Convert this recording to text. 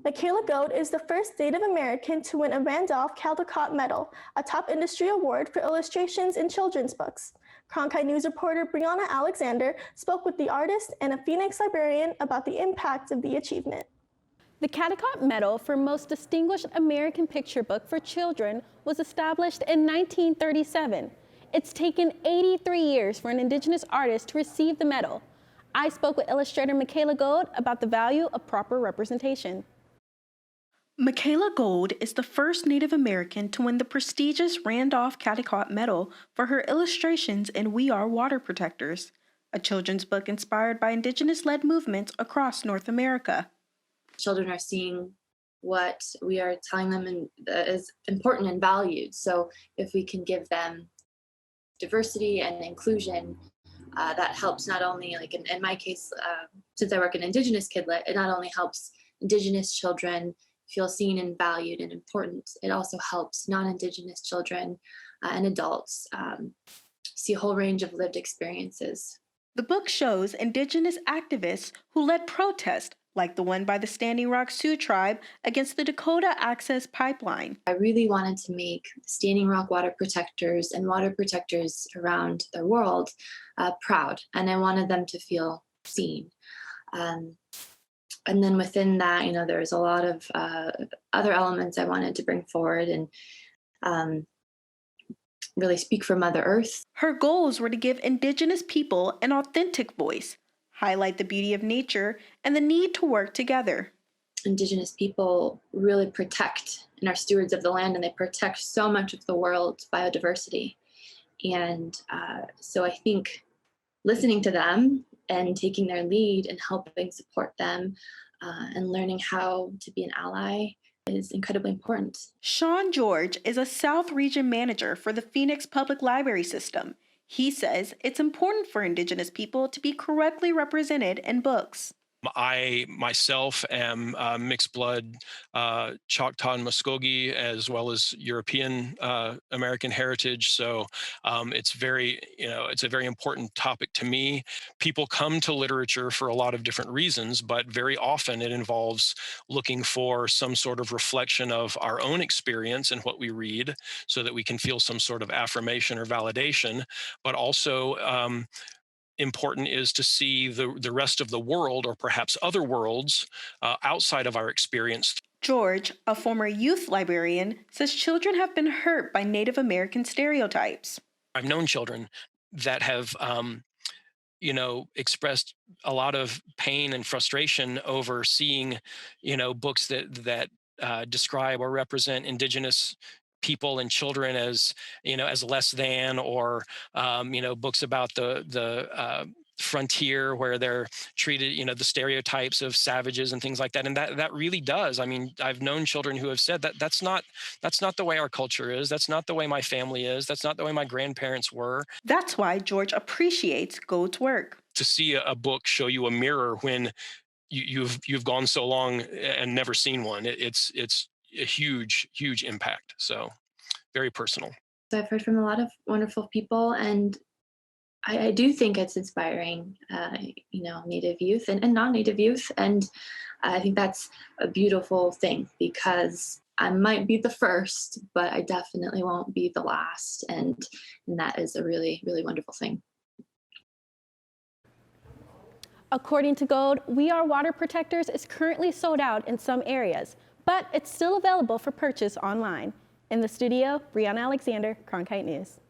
Michaela Goad is the first Native American to win a Randolph-Caldecott Medal, a top industry award for illustrations in children's books. Cronkite News reporter Brianna Alexander spoke with the artist and a Phoenix librarian about the impact of the achievement. The Caldecott Medal for Most Distinguished American Picture Book for Children was established in 1937. It's taken 83 years for an Indigenous artist to receive the medal. I spoke with illustrator Michaela Goad about the value of proper representation. Michaela Goad is the first Native American to win the prestigious Randolph-Caldecott Medal for her illustrations in We Are Water Protectors, a children's book inspired by Indigenous-led movements across North America. Children are seeing what we are telling them is important and valued. So if we can give them diversity and inclusion, that helps not only, like in my case, since I work in Indigenous Kidlit, it not only helps Indigenous children feel seen and valued and important, it also helps non-Indigenous children and adults see a whole range of lived experiences. The book shows Indigenous activists who led protests like the one by the Standing Rock Sioux tribe against the Dakota Access Pipeline. I really wanted to make Standing Rock water protectors and water protectors around the world proud, and I wanted them to feel seen. And then within that, there's a lot of other elements I wanted to bring forward and really speak for Mother Earth. Her goals were to give Indigenous people an authentic voice, highlight the beauty of nature, and the need to work together. Indigenous people really protect and are stewards of the land, and they protect so much of the world's biodiversity. And so I think listening to them and taking their lead and helping support them and learning how to be an ally is incredibly important. Sean George is a South Region manager for the Phoenix Public Library System. He says it's important for Indigenous people to be correctly represented in books. I myself am mixed blood Choctaw and Muskogee, as well as European American heritage. So it's it's a very important topic to me. People come to literature for a lot of different reasons, but very often it involves looking for some sort of reflection of our own experience in what we read so that we can feel some sort of affirmation or validation, but also important is to see the rest of the world, or perhaps other worlds outside of our experience. George, a former youth librarian, says children have been hurt by Native American stereotypes. I've known children that have expressed a lot of pain and frustration over seeing books that describe or represent Indigenous people and children as less than, or books about the frontier where they're treated, the stereotypes of savages and things like that. And that really does. I mean, I've known children who have said that's not the way our culture is. That's not the way my family is. That's not the way my grandparents were. That's why George appreciates Goad's work. To see a book show you a mirror when you've gone so long and never seen one, it's a huge impact. So very personal. I've heard from a lot of wonderful people, and I do think it's inspiring, Native youth and non-Native youth. And I think that's a beautiful thing, because I might be the first, but I definitely won't be the last. And that is a really, really wonderful thing. According to Goad, We Are Water Protectors is currently sold out in some areas, but it's still available for purchase online. In the studio, Brianna Alexander, Cronkite News.